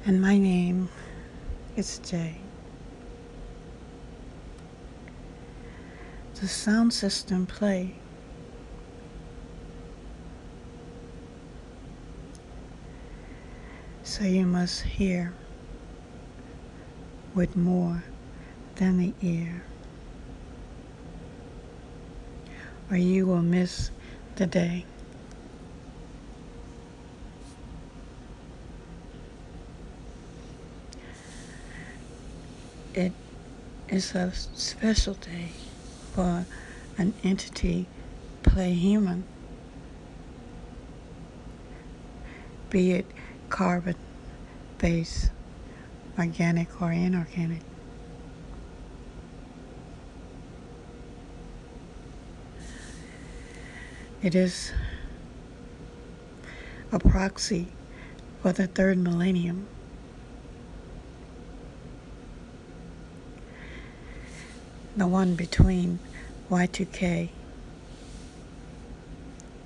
And my name is Jay. The sound system play so you must hear with more than the ear, or you will miss the day. It is a special day for an entity play human, be it carbon-based, organic or inorganic. It is a proxy for the third millennium. The one between Y2K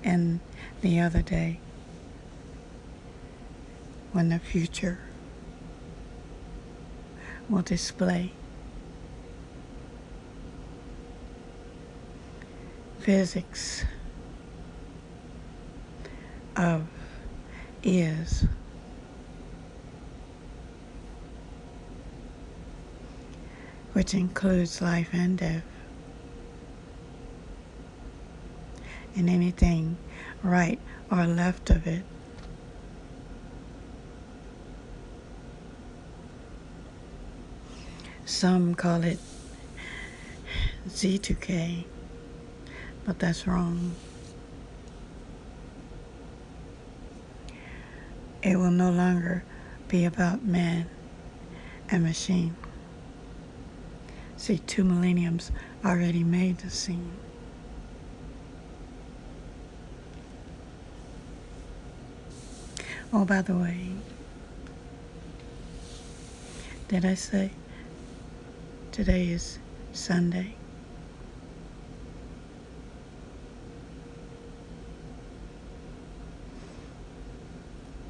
and the other day, when the future will display physics of is, which includes life and death, and anything right or left of it. Some call it Z2K, but that's wrong. It will no longer be about man and machine. See, 2 millenniums already made the scene. Oh, by the way, did I say today is Sunday?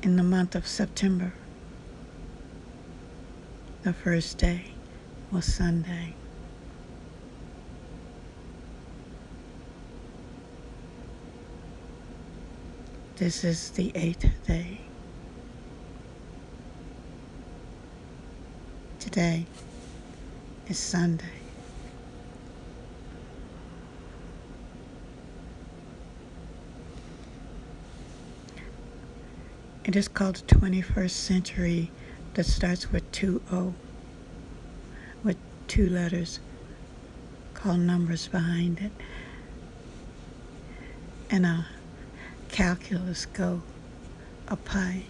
In the month of September, the first day was Sunday. This is the 8th day. Today is Sunday. It is called the 21st century that starts with 2-0, with 2 letters called numbers behind it, and a calculus go, a pi.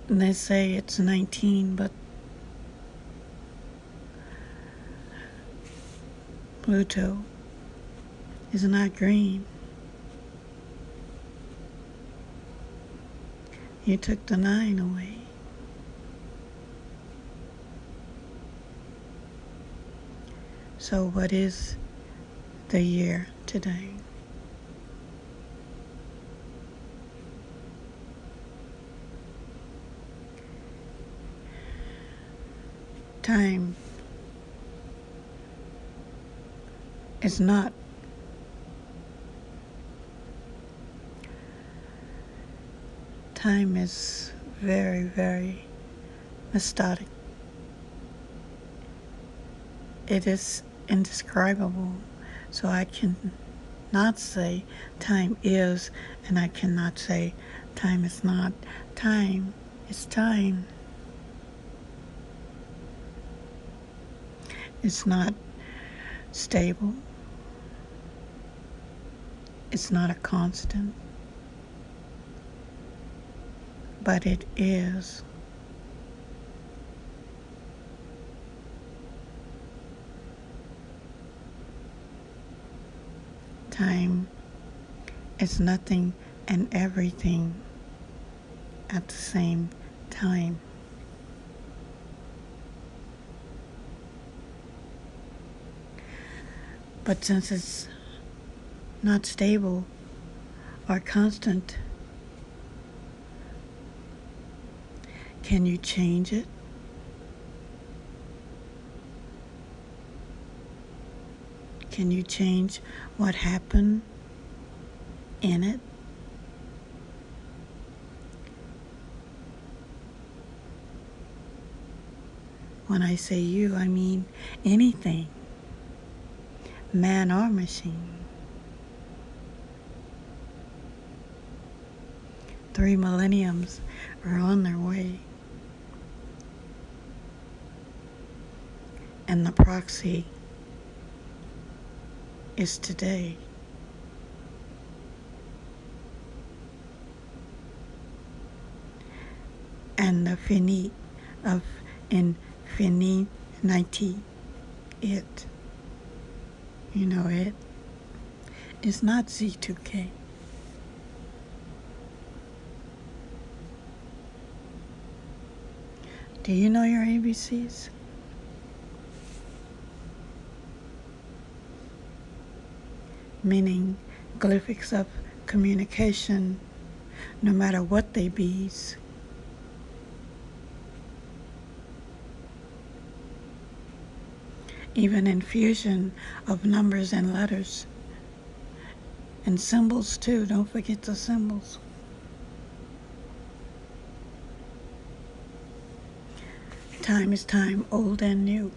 And they say it's 19, but Pluto is not green. You took the 9 away. So what is the year today? Time is not Time is very, very methodic. It is indescribable, so I can not say time is, and I cannot say time is not. Time is time. It's not stable. It's not a constant. But it is. Time is nothing and everything at the same time. But since it's not stable or constant, Can you change it? Can you change what happened in it? When I say you, I mean anything, man or machine. 3 millenniums are on their way. And the proxy is today. And the finite of infinity, it, you know it, is not Z2K. Do you know your ABCs? Meaning glyphics of communication, no matter what they be. Even infusion of numbers and letters. And symbols too, don't forget the symbols. Time is time, old and new.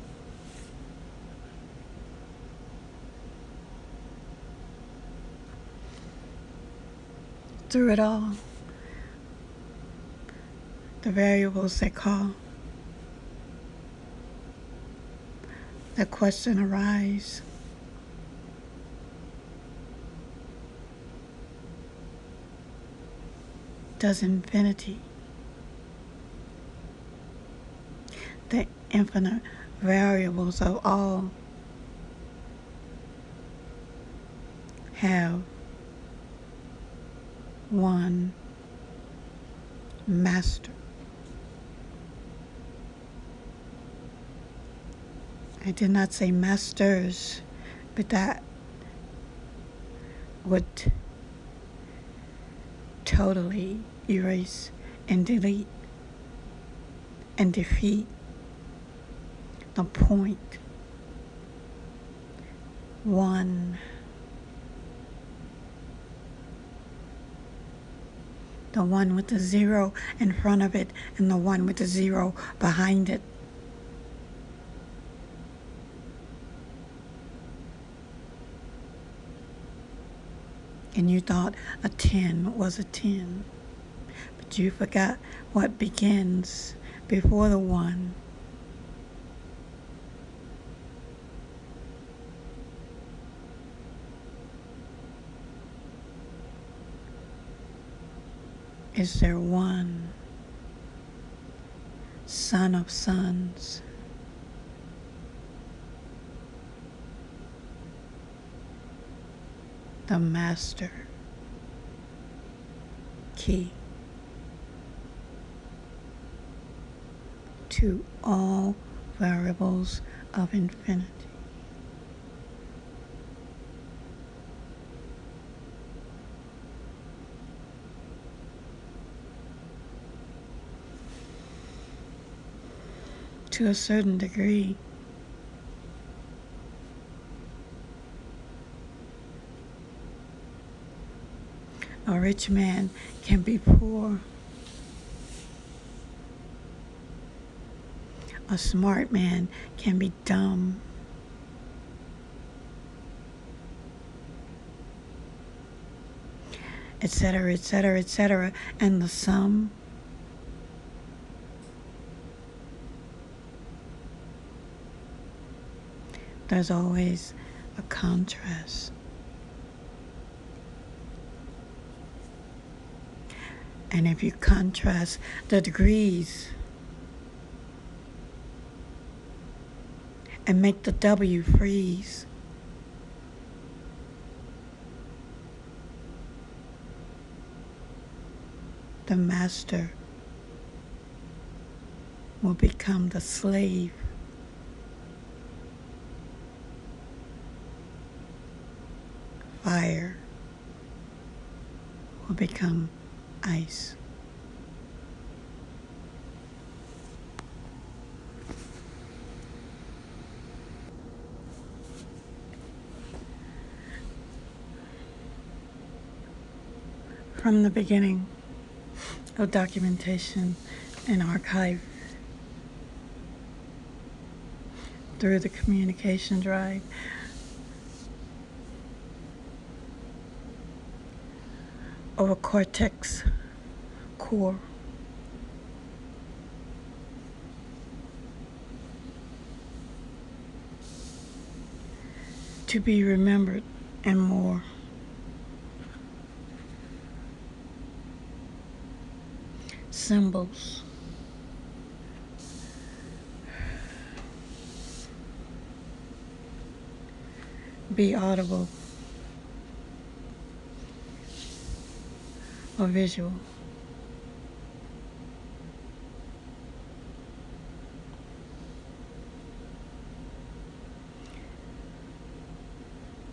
Through it all, the variables they call, the question arise. Does infinity, the infinite variables of all, have one master? I did not say masters, but that would totally erase and delete and defeat the point. One. The one with the zero in front of it and the one with the zero behind it. And you thought a 10 was a 10. But you forgot what begins before the 1. Is there one son of sons? The master key to all variables of infinity. To a certain degree, a rich man can be poor. A smart man can be dumb. Etc., etc., etc. And the sum there's always a contrast. And if you contrast the degrees and make the W freeze, the master will become the slave. Fire will become ice. from the beginning of documentation and archive through the communication drive of a cortex core. To be remembered and more. Symbols. Be audible or visual.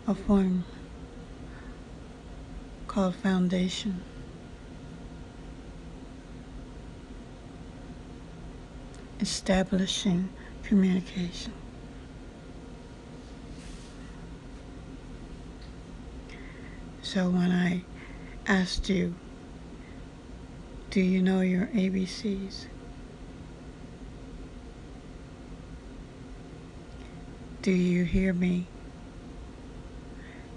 A form called foundation. Establishing communication. So when I asked you, do you know your ABCs? Do you hear me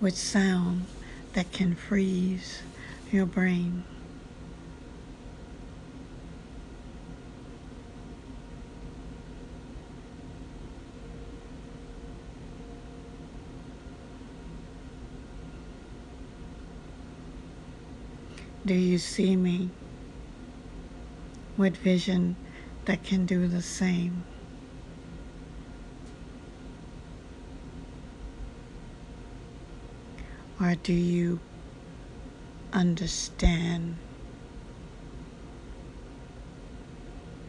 with sound that can freeze your brain? Do you see me with vision that can do the same? Or do you understand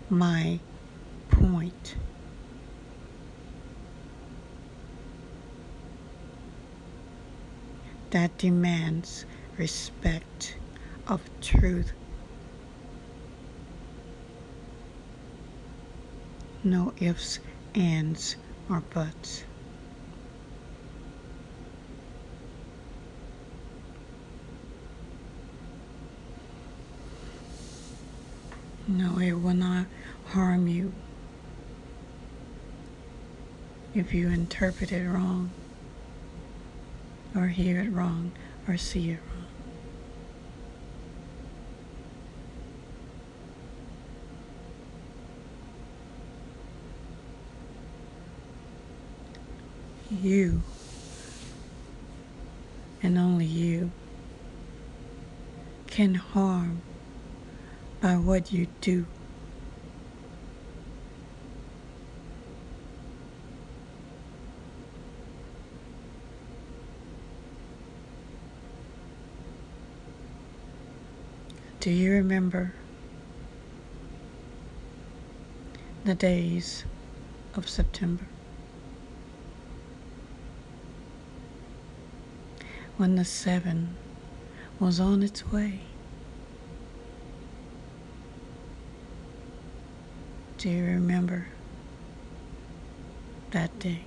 my point? That demands respect of truth. No ifs, ands, or buts. No, it will not harm you if you interpret it wrong, or hear it wrong, or see it wrong. You, and only you, can harm by what you do. Do you remember the days of September? When the 7 was on its way? Do you remember that day?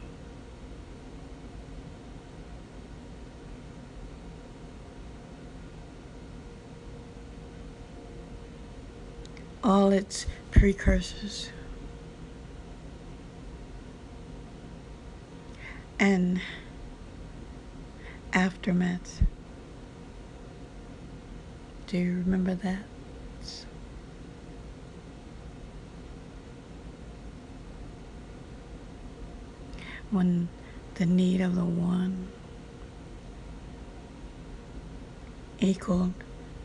All its precursors and aftermath. Do you remember that? When the need of the one equaled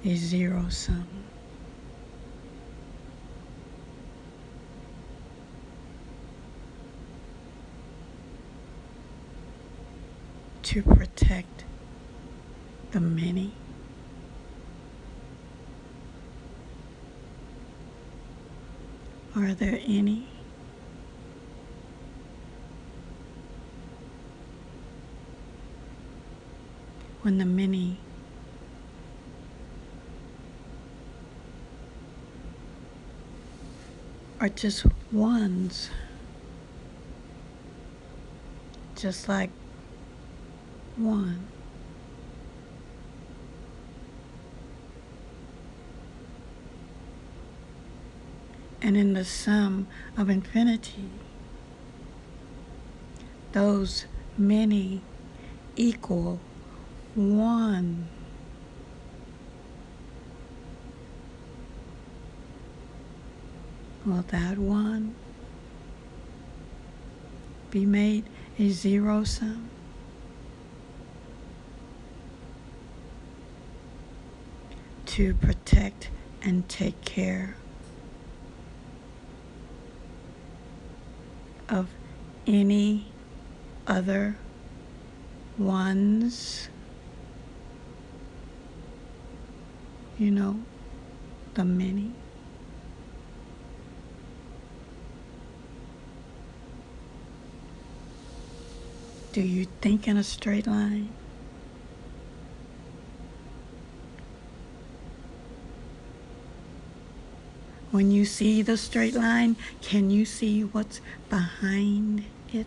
a zero sum. To protect the many. Are there any? When the many are just ones, just like one. And in the sum of infinity, those many equal one. Will that one be made a zero sum? To protect and take care of any other ones, the many. Do you think in a straight line? When you see the straight line, can you see what's behind it?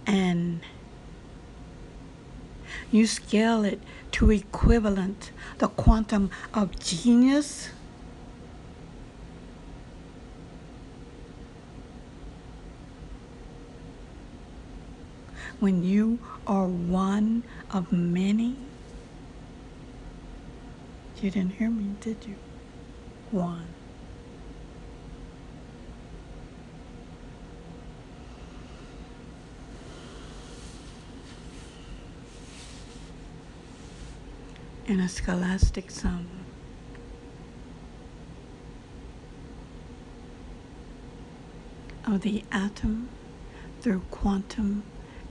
And you scale it to equivalent the quantum of genius. When you are one of many. You didn't hear me, did you? One. In a scholastic sum. Of the atom through quantum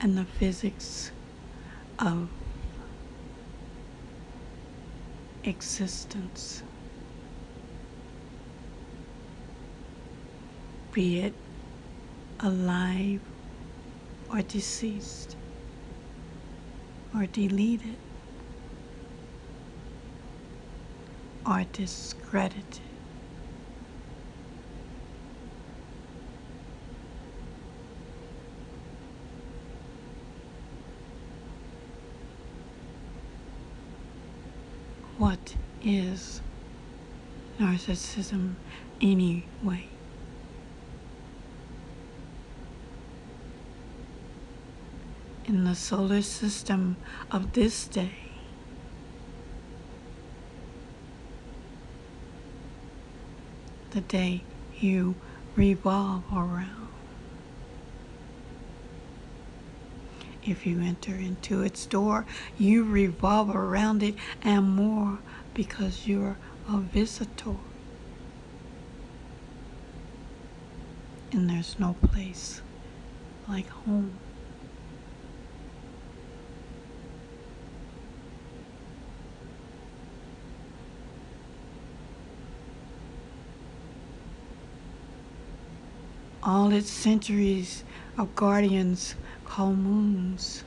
and the physics of existence. Be it alive or deceased or deleted or discredited. What is narcissism anyway? In the solar system of this day, the day you revolve around. If you enter into its door, you revolve around it and more because you're a visitor. And there's no place like home. All its centuries of guardians called moons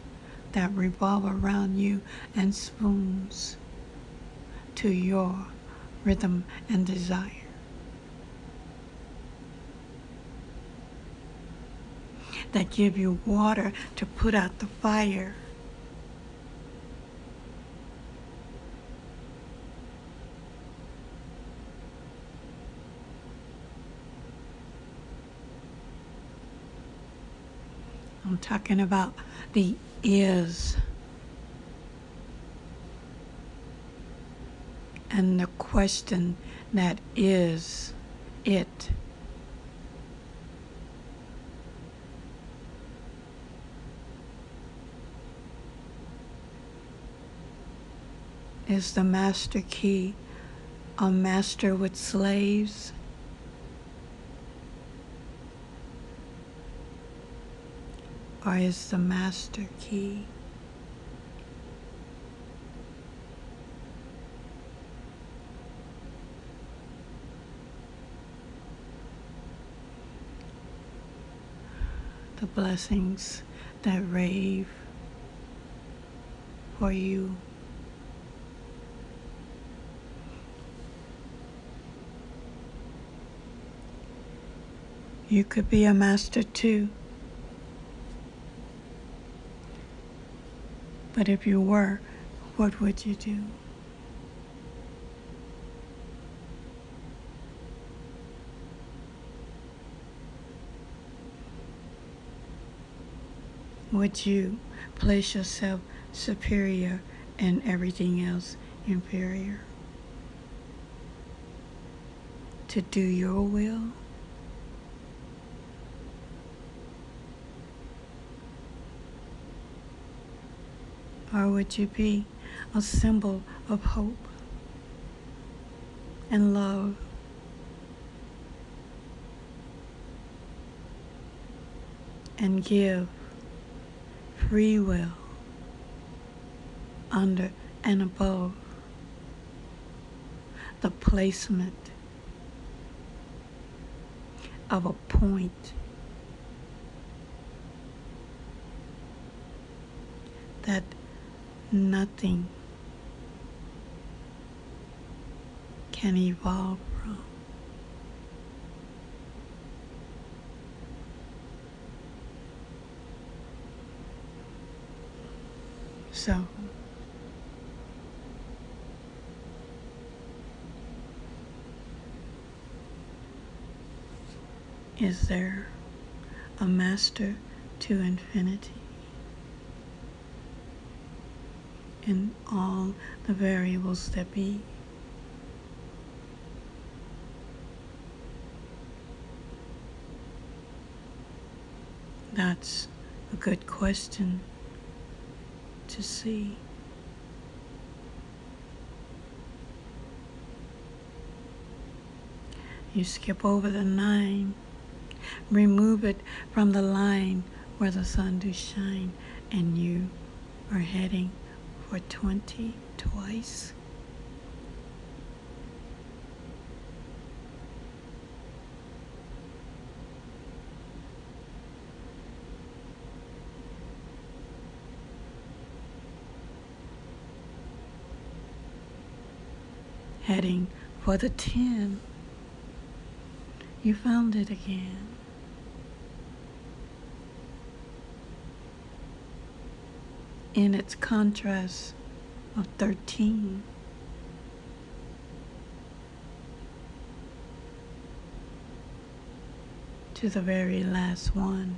that revolve around you and spoons to your rhythm and desire. That give you water to put out the fire. I'm talking about the is and the question that is it. Is the master key a master with slaves? Or is the master key the blessings that rave for you? You could be a master too. But if you were, what would you do? Would you place yourself superior and everything else inferior? To do your will? Or would you be a symbol of hope and love and give free will under and above the placement of a point that nothing can evolve from? So, is there a master to infinity in all the variables that be? That's a good question to see. You skip over the 9, remove it from the line where the sun do shine, and you are heading for 20 twice. Heading for the 10. You found it again. In its contrast of 13. To the very last one,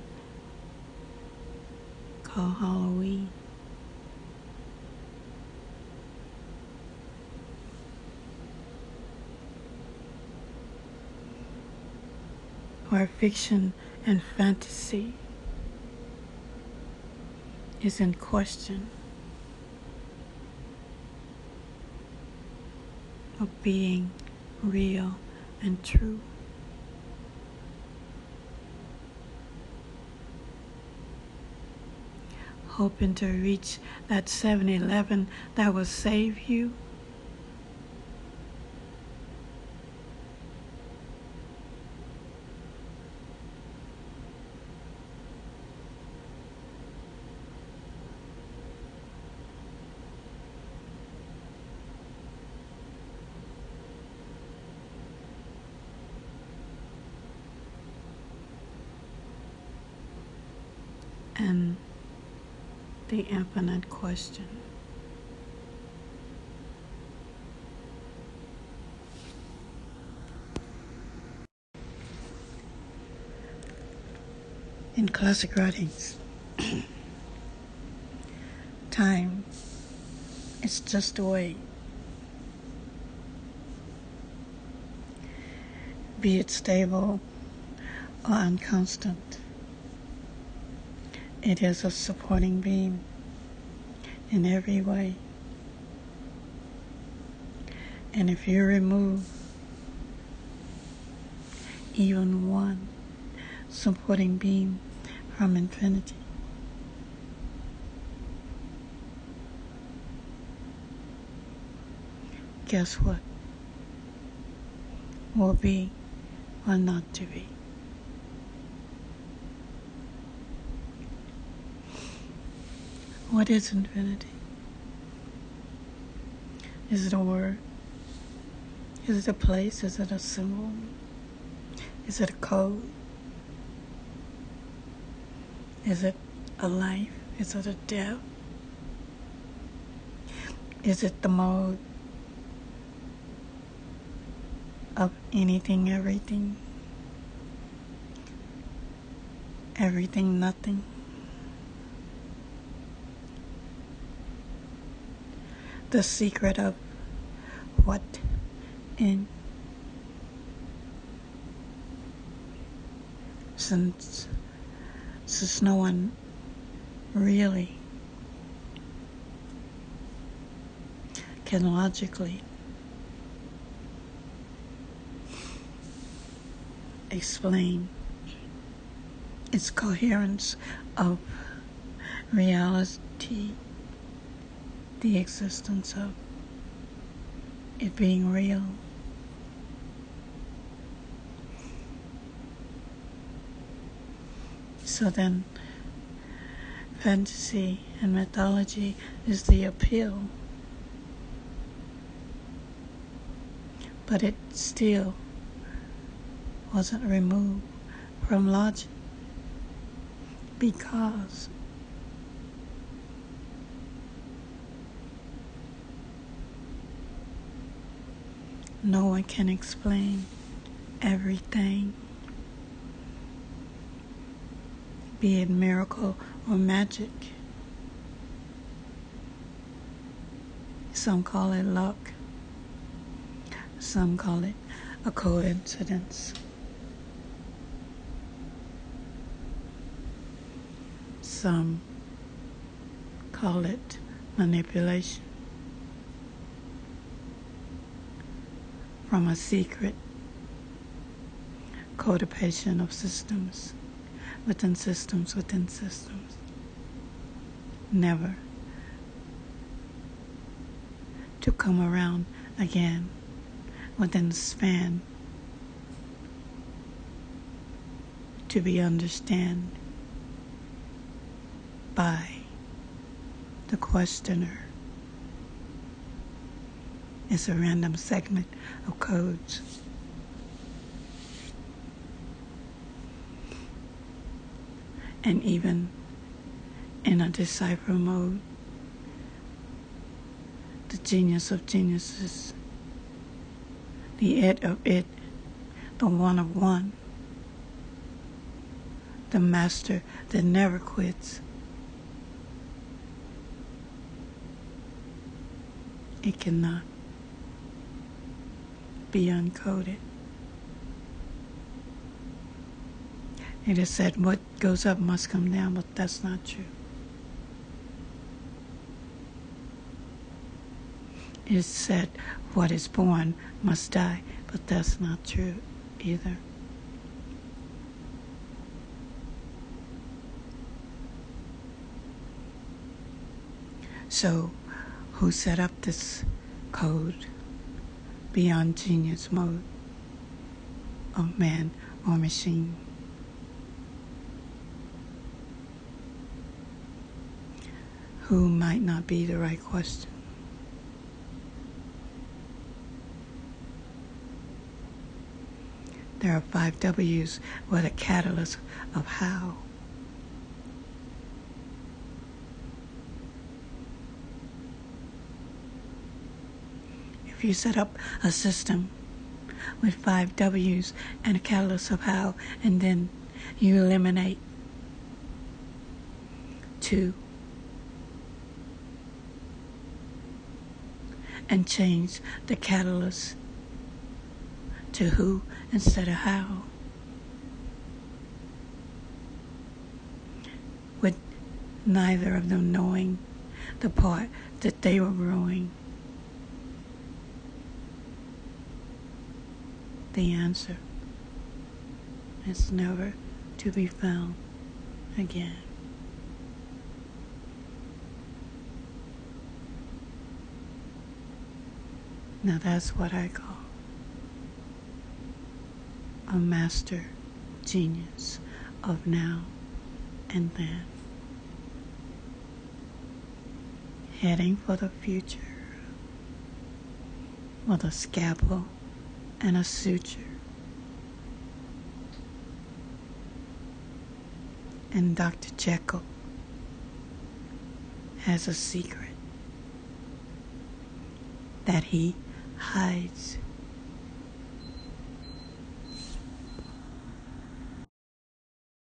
called Halloween. Where fiction and fantasy is in question of being real and true. Hoping to reach that 7-Eleven that will save you. And the infinite question. In classic writings, time is just a way, be it stable or unconstant. It is a supporting beam in every way. And if you remove even one supporting beam from infinity, guess what will be or not to be? What is infinity? Is it a word? Is it a place? Is it a symbol? Is it a code? Is it a life? Is it a death? Is it the mode of anything, everything? Everything, nothing? the secret of what in since no one really can logically explain its coherence of reality, the existence of it being real. So then, fantasy and mythology is the appeal, but it still wasn't removed from logic because no one can explain everything, be it miracle or magic. Some call it luck. Some call it a coincidence. Some call it manipulation from a secret codepation of systems within systems within systems, never to come around again within the span to be understood by the questioner. It's a random segment of codes. And even in a decipher mode, the genius of geniuses, the it of it, the one of one, the master that never quits. It cannot be uncoded. It is said what goes up must come down, but that's not true. It is said what is born must die, but that's not true either. So, who set up this code beyond genius mode of man or machine? Who might not be the right question. There are 5 W's with a catalyst of how. If you set up a system with 5 W's and a catalyst of how, and then you eliminate 2 and change the catalyst to who instead of how, with neither of them knowing the part that they were growing, the answer is never to be found again. Now that's what I call a master genius of now and then, heading for the future with a scalpel and a suture. And Dr. Jekyll has a secret that he hides